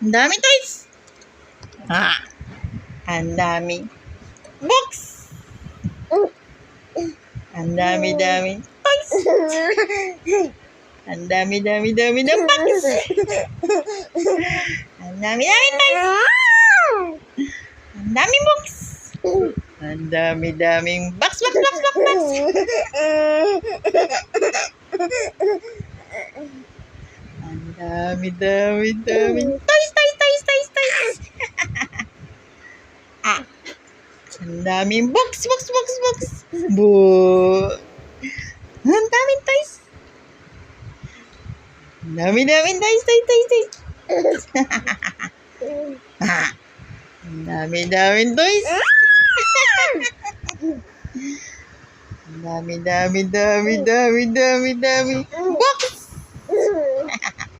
Ang dami toys. Ang dami box. Ang dami toys. Ang dami ng box. Ang dami toys. Ang dami box. Ang daming box. Ang daming toys. Ang daming box. Ang daming toys. Ang daming toys. Ang daming toys. Ang dami.